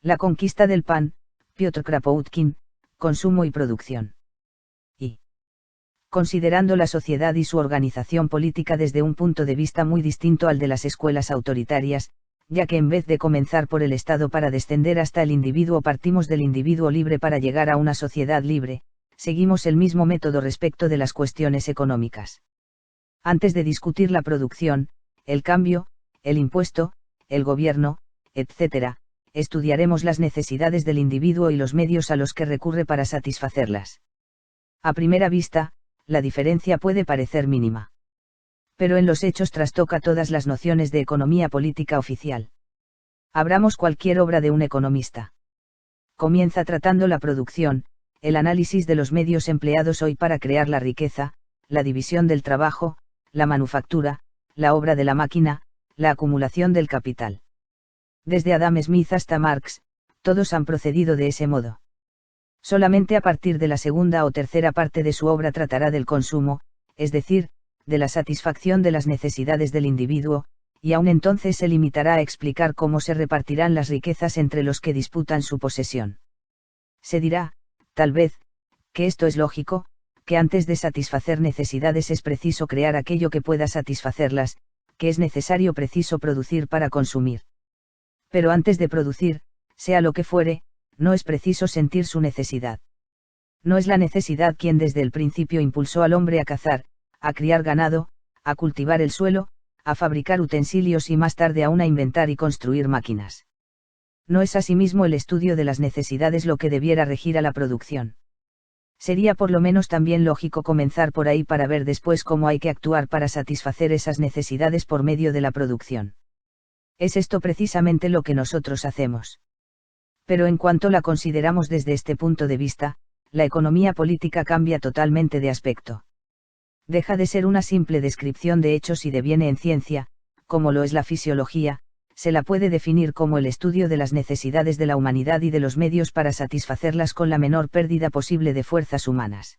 La conquista del pan, Piotr Kropotkin, consumo y producción. Y, considerando la sociedad y su organización política desde un punto de vista muy distinto al de las escuelas autoritarias, ya que en vez de comenzar por el Estado para descender hasta el individuo partimos del individuo libre para llegar a una sociedad libre, seguimos el mismo método respecto de las cuestiones económicas. Antes de discutir la producción, el cambio, el impuesto, el gobierno, etc., estudiaremos las necesidades del individuo y los medios a los que recurre para satisfacerlas. A primera vista, la diferencia puede parecer mínima. Pero en los hechos trastoca todas las nociones de economía política oficial. Abramos cualquier obra de un economista. Comienza tratando la producción, el análisis de los medios empleados hoy para crear la riqueza, la división del trabajo, la manufactura, la obra de la máquina, la acumulación del capital. Desde Adam Smith hasta Marx, todos han procedido de ese modo. Solamente a partir de la segunda o tercera parte de su obra tratará del consumo, es decir, de la satisfacción de las necesidades del individuo, y aún entonces se limitará a explicar cómo se repartirán las riquezas entre los que disputan su posesión. Se dirá, tal vez, que esto es lógico, que antes de satisfacer necesidades es preciso crear aquello que pueda satisfacerlas, que es necesario preciso producir para consumir. Pero antes de producir, sea lo que fuere, no es preciso sentir su necesidad. No es la necesidad quien desde el principio impulsó al hombre a cazar, a criar ganado, a cultivar el suelo, a fabricar utensilios y más tarde aún a inventar y construir máquinas. No es asimismo el estudio de las necesidades lo que debiera regir a la producción. Sería por lo menos también lógico comenzar por ahí para ver después cómo hay que actuar para satisfacer esas necesidades por medio de la producción. Es esto precisamente lo que nosotros hacemos. Pero en cuanto la consideramos desde este punto de vista, la economía política cambia totalmente de aspecto. Deja de ser una simple descripción de hechos y deviene en ciencia, como lo es la fisiología, se la puede definir como el estudio de las necesidades de la humanidad y de los medios para satisfacerlas con la menor pérdida posible de fuerzas humanas.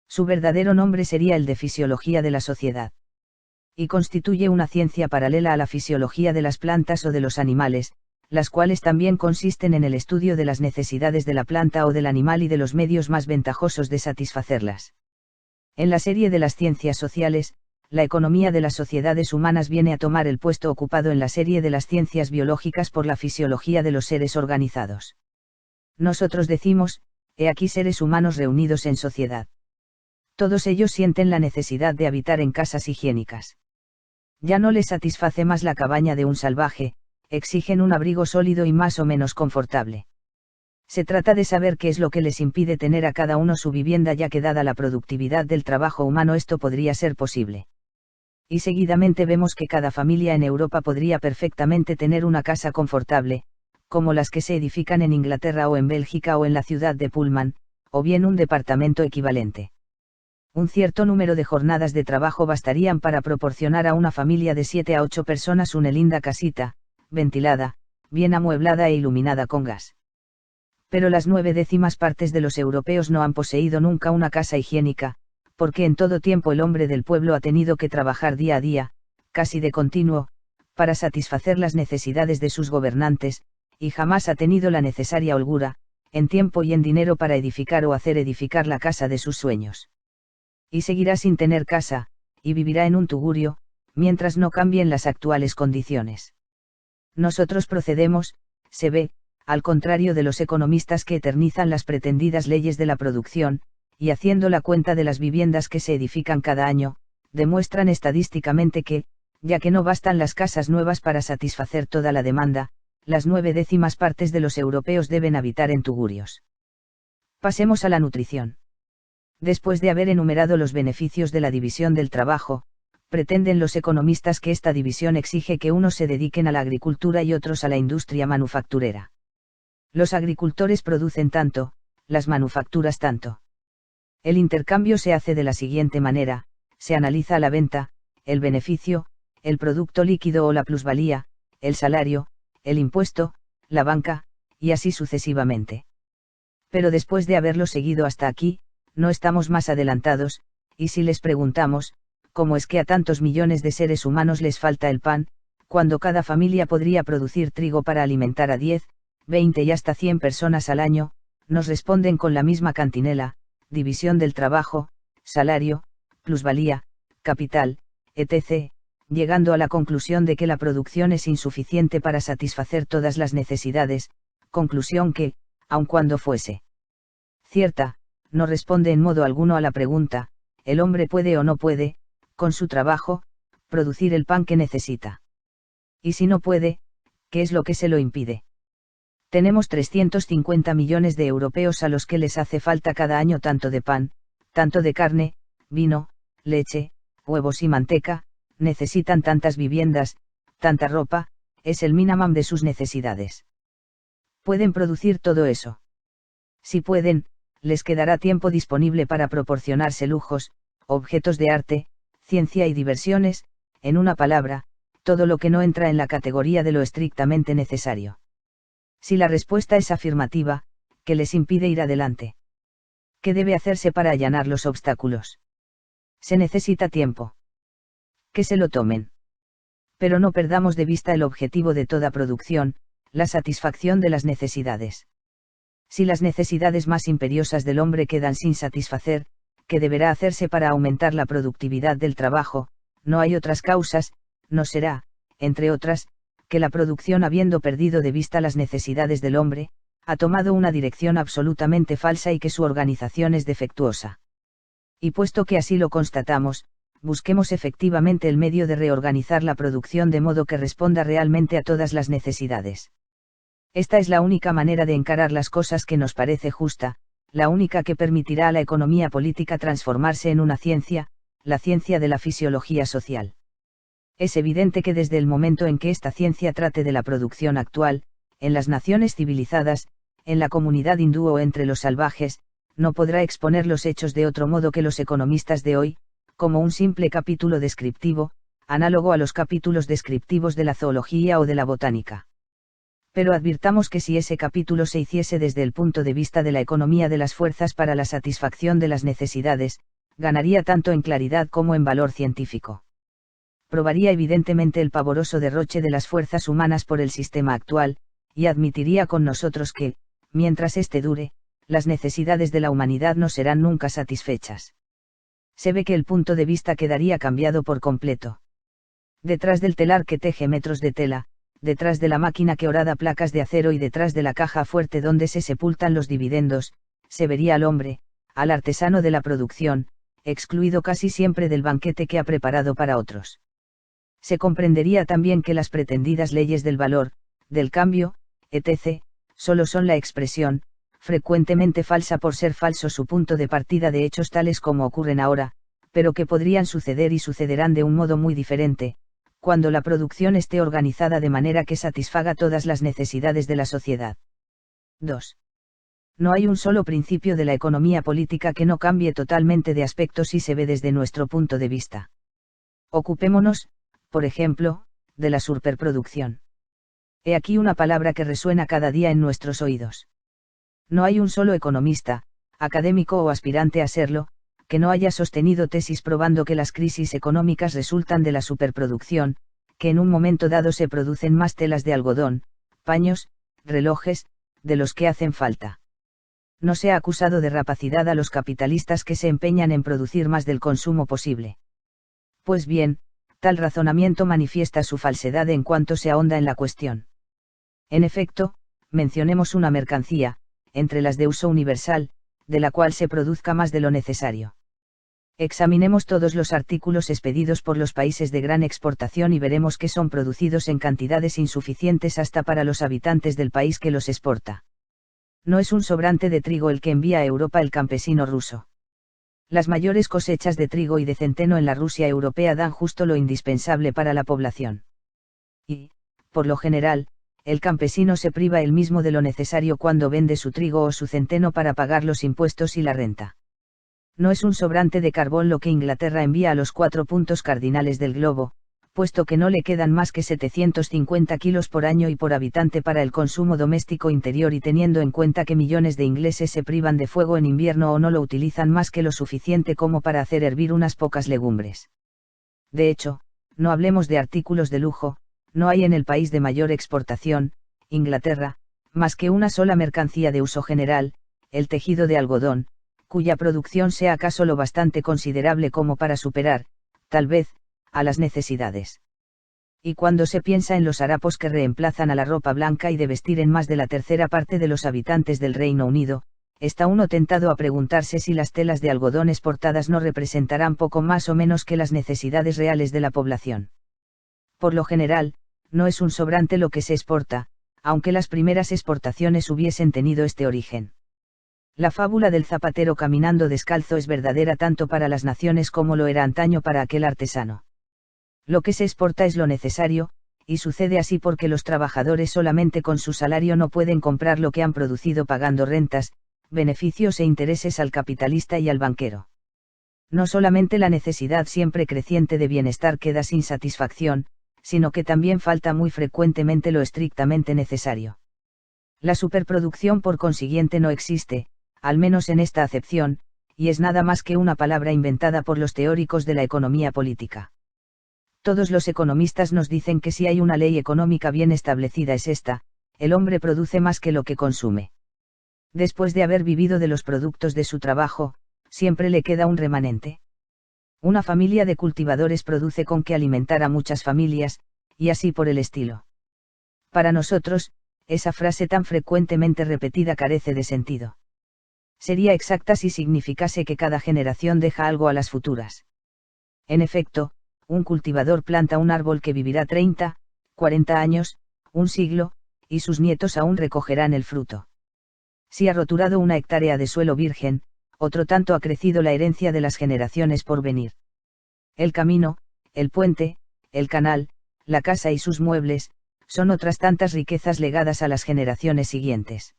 Su verdadero nombre sería el de fisiología de la sociedad. Y constituye una ciencia paralela a la fisiología de las plantas o de los animales, las cuales también consisten en el estudio de las necesidades de la planta o del animal y de los medios más ventajosos de satisfacerlas. En la serie de las ciencias sociales, la economía de las sociedades humanas viene a tomar el puesto ocupado en la serie de las ciencias biológicas por la fisiología de los seres organizados. Nosotros decimos, he aquí seres humanos reunidos en sociedad. Todos ellos sienten la necesidad de habitar en casas higiénicas. Ya no les satisface más la cabaña de un salvaje, exigen un abrigo sólido y más o menos confortable. Se trata de saber qué es lo que les impide tener a cada uno su vivienda, ya que dada la productividad del trabajo humano esto podría ser posible. Y seguidamente vemos que cada familia en Europa podría perfectamente tener una casa confortable, como las que se edifican en Inglaterra o en Bélgica o en la ciudad de Pullman, o bien un departamento equivalente. Un cierto número de jornadas de trabajo bastarían para proporcionar a una familia de 7 a 8 personas una linda casita, ventilada, bien amueblada e iluminada con gas. Pero las 9/10 partes de los europeos no han poseído nunca una casa higiénica, porque en todo tiempo el hombre del pueblo ha tenido que trabajar día a día, casi de continuo, para satisfacer las necesidades de sus gobernantes, y jamás ha tenido la necesaria holgura, en tiempo y en dinero para edificar o hacer edificar la casa de sus sueños. Y seguirá sin tener casa, y vivirá en un tugurio, mientras no cambien las actuales condiciones. Nosotros procedemos, se ve, al contrario de los economistas que eternizan las pretendidas leyes de la producción, y haciendo la cuenta de las viviendas que se edifican cada año, demuestran estadísticamente que, ya que no bastan las casas nuevas para satisfacer toda la demanda, las 9/10 partes de los europeos deben habitar en tugurios. Pasemos a la nutrición. Después de haber enumerado los beneficios de la división del trabajo, pretenden los economistas que esta división exige que unos se dediquen a la agricultura y otros a la industria manufacturera. Los agricultores producen tanto, las manufacturas tanto. El intercambio se hace de la siguiente manera: se analiza la venta, el beneficio, el producto líquido o la plusvalía, el salario, el impuesto, la banca, y así sucesivamente. Pero después de haberlo seguido hasta aquí, no estamos más adelantados, y si les preguntamos, ¿cómo es que a tantos millones de seres humanos les falta el pan, cuando cada familia podría producir trigo para alimentar a 10, 20 y hasta 100 personas al año, nos responden con la misma cantinela: división del trabajo, salario, plusvalía, capital, etc., llegando a la conclusión de que la producción es insuficiente para satisfacer todas las necesidades, conclusión que, aun cuando fuese cierta, no responde en modo alguno a la pregunta: ¿el hombre puede o no puede, con su trabajo, producir el pan que necesita? Y si no puede, ¿qué es lo que se lo impide? Tenemos 350 millones de europeos a los que les hace falta cada año tanto de pan, tanto de carne, vino, leche, huevos y manteca, necesitan tantas viviendas, tanta ropa, es el mínimo de sus necesidades. ¿Pueden producir todo eso? Si pueden, les quedará tiempo disponible para proporcionarse lujos, objetos de arte, ciencia y diversiones, en una palabra, todo lo que no entra en la categoría de lo estrictamente necesario. Si la respuesta es afirmativa, ¿qué les impide ir adelante? ¿Qué debe hacerse para allanar los obstáculos? Se necesita tiempo. Que se lo tomen. Pero no perdamos de vista el objetivo de toda producción, la satisfacción de las necesidades. Si las necesidades más imperiosas del hombre quedan sin satisfacer, ¿qué deberá hacerse para aumentar la productividad del trabajo? No hay otras causas, no será, entre otras, que la producción, habiendo perdido de vista las necesidades del hombre, ha tomado una dirección absolutamente falsa y que su organización es defectuosa. Y puesto que así lo constatamos, busquemos efectivamente el medio de reorganizar la producción de modo que responda realmente a todas las necesidades. Esta es la única manera de encarar las cosas que nos parece justa, la única que permitirá a la economía política transformarse en una ciencia, la ciencia de la fisiología social. Es evidente que desde el momento en que esta ciencia trate de la producción actual, en las naciones civilizadas, en la comunidad hindú o entre los salvajes, no podrá exponer los hechos de otro modo que los economistas de hoy, como un simple capítulo descriptivo, análogo a los capítulos descriptivos de la zoología o de la botánica. Pero advirtamos que si ese capítulo se hiciese desde el punto de vista de la economía de las fuerzas para la satisfacción de las necesidades, ganaría tanto en claridad como en valor científico. Probaría evidentemente el pavoroso derroche de las fuerzas humanas por el sistema actual, y admitiría con nosotros que, mientras éste dure, las necesidades de la humanidad no serán nunca satisfechas. Se ve que el punto de vista quedaría cambiado por completo. Detrás del telar que teje metros de tela, detrás de la máquina que horada placas de acero y detrás de la caja fuerte donde se sepultan los dividendos, se vería al hombre, al artesano de la producción, excluido casi siempre del banquete que ha preparado para otros. Se comprendería también que las pretendidas leyes del valor, del cambio, etc., solo son la expresión, frecuentemente falsa por ser falso su punto de partida de hechos tales como ocurren ahora, pero que podrían suceder y sucederán de un modo muy diferente, cuando la producción esté organizada de manera que satisfaga todas las necesidades de la sociedad. 2. No hay un solo principio de la economía política que no cambie totalmente de aspecto si se ve desde nuestro punto de vista. Ocupémonos, por ejemplo, de la superproducción. He aquí una palabra que resuena cada día en nuestros oídos. No hay un solo economista, académico o aspirante a serlo, que no haya sostenido tesis probando que las crisis económicas resultan de la superproducción, que en un momento dado se producen más telas de algodón, paños, relojes, de los que hacen falta. No se ha acusado de rapacidad a los capitalistas que se empeñan en producir más del consumo posible. Pues bien, tal razonamiento manifiesta su falsedad en cuanto se ahonda en la cuestión. En efecto, mencionemos una mercancía, entre las de uso universal, de la cual se produzca más de lo necesario. Examinemos todos los artículos expedidos por los países de gran exportación y veremos que son producidos en cantidades insuficientes hasta para los habitantes del país que los exporta. No es un sobrante de trigo el que envía a Europa el campesino ruso. Las mayores cosechas de trigo y de centeno en la Rusia europea dan justo lo indispensable para la población. Y, por lo general, el campesino se priva él mismo de lo necesario cuando vende su trigo o su centeno para pagar los impuestos y la renta. No es un sobrante de carbón lo que Inglaterra envía a los 4 puntos cardinales del globo, puesto que no le quedan más que 750 kilos por año y por habitante para el consumo doméstico interior y teniendo en cuenta que millones de ingleses se privan de fuego en invierno o no lo utilizan más que lo suficiente como para hacer hervir unas pocas legumbres. De hecho, no hablemos de artículos de lujo, no hay en el país de mayor exportación, Inglaterra, más que una sola mercancía de uso general, el tejido de algodón, cuya producción sea acaso lo bastante considerable como para superar, tal vez, a las necesidades. Y cuando se piensa en los harapos que reemplazan a la ropa blanca y de vestir en más de la tercera parte de los habitantes del Reino Unido, está uno tentado a preguntarse si las telas de algodón exportadas no representarán poco más o menos que las necesidades reales de la población. Por lo general, no es un sobrante lo que se exporta, aunque las primeras exportaciones hubiesen tenido este origen. La fábula del zapatero caminando descalzo es verdadera tanto para las naciones como lo era antaño para aquel artesano. Lo que se exporta es lo necesario, y sucede así porque los trabajadores solamente con su salario no pueden comprar lo que han producido pagando rentas, beneficios e intereses al capitalista y al banquero. No solamente la necesidad siempre creciente de bienestar queda sin satisfacción, sino que también falta muy frecuentemente lo estrictamente necesario. La superproducción por consiguiente no existe, al menos en esta acepción, y es nada más que una palabra inventada por los teóricos de la economía política. Todos los economistas nos dicen que si hay una ley económica bien establecida es esta: el hombre produce más que lo que consume. Después de haber vivido de los productos de su trabajo, siempre le queda un remanente. Una familia de cultivadores produce con que alimentar a muchas familias, y así por el estilo. Para nosotros, esa frase tan frecuentemente repetida carece de sentido. Sería exacta si significase que cada generación deja algo a las futuras. En efecto, un cultivador planta un árbol que vivirá 30, 40 años, un siglo, y sus nietos aún recogerán el fruto. Si ha roturado una hectárea de suelo virgen, otro tanto ha crecido la herencia de las generaciones por venir. El camino, el puente, el canal, la casa y sus muebles, son otras tantas riquezas legadas a las generaciones siguientes.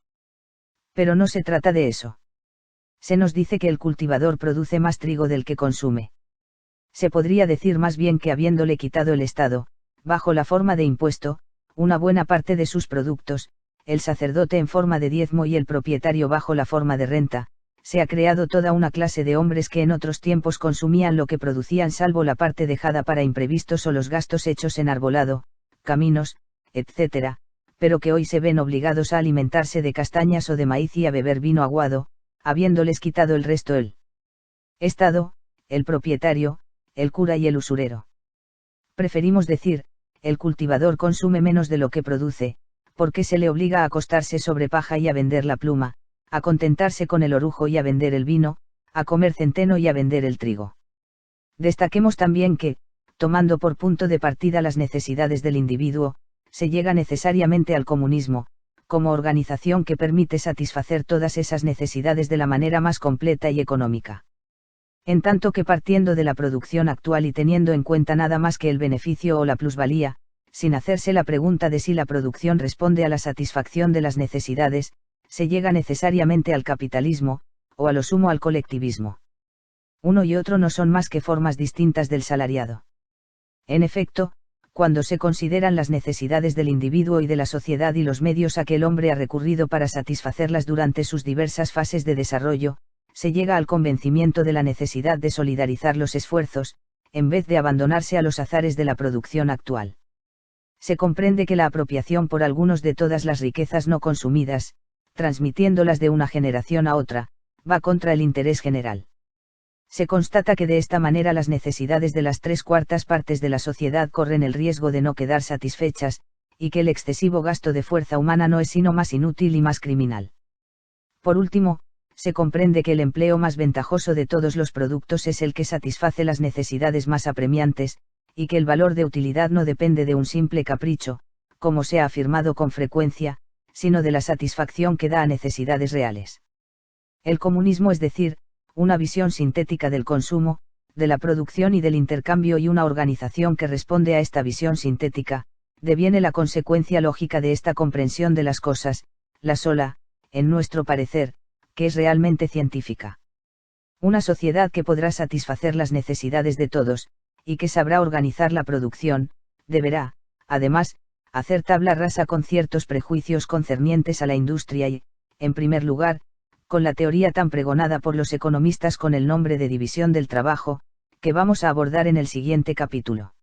Pero no se trata de eso. Se nos dice que el cultivador produce más trigo del que consume. Se podría decir más bien que habiéndole quitado el Estado, bajo la forma de impuesto, una buena parte de sus productos, el sacerdote en forma de diezmo y el propietario bajo la forma de renta, se ha creado toda una clase de hombres que en otros tiempos consumían lo que producían salvo la parte dejada para imprevistos o los gastos hechos en arbolado, caminos, etc., pero que hoy se ven obligados a alimentarse de castañas o de maíz y a beber vino aguado, habiéndoles quitado el resto el Estado, el propietario, el cura y el usurero. Preferimos decir, el cultivador consume menos de lo que produce, porque se le obliga a acostarse sobre paja y a vender la pluma, a contentarse con el orujo y a vender el vino, a comer centeno y a vender el trigo. Destaquemos también que, tomando por punto de partida las necesidades del individuo, se llega necesariamente al comunismo, como organización que permite satisfacer todas esas necesidades de la manera más completa y económica. En tanto que partiendo de la producción actual y teniendo en cuenta nada más que el beneficio o la plusvalía, sin hacerse la pregunta de si la producción responde a la satisfacción de las necesidades, se llega necesariamente al capitalismo, o a lo sumo al colectivismo. Uno y otro no son más que formas distintas del salariado. En efecto, cuando se consideran las necesidades del individuo y de la sociedad y los medios a que el hombre ha recurrido para satisfacerlas durante sus diversas fases de desarrollo, se llega al convencimiento de la necesidad de solidarizar los esfuerzos, en vez de abandonarse a los azares de la producción actual. Se comprende que la apropiación por algunos de todas las riquezas no consumidas, transmitiéndolas de una generación a otra, va contra el interés general. Se constata que de esta manera las necesidades de las 3/4 partes de la sociedad corren el riesgo de no quedar satisfechas, y que el excesivo gasto de fuerza humana no es sino más inútil y más criminal. Por último, se comprende que el empleo más ventajoso de todos los productos es el que satisface las necesidades más apremiantes, y que el valor de utilidad no depende de un simple capricho, como se ha afirmado con frecuencia, sino de la satisfacción que da a necesidades reales. El comunismo, es decir, una visión sintética del consumo, de la producción y del intercambio y una organización que responde a esta visión sintética, deviene la consecuencia lógica de esta comprensión de las cosas, la sola, en nuestro parecer, que es realmente científica. Una sociedad que podrá satisfacer las necesidades de todos, y que sabrá organizar la producción, deberá, además, hacer tabla rasa con ciertos prejuicios concernientes a la industria y, en primer lugar, con la teoría tan pregonada por los economistas con el nombre de división del trabajo, que vamos a abordar en el siguiente capítulo.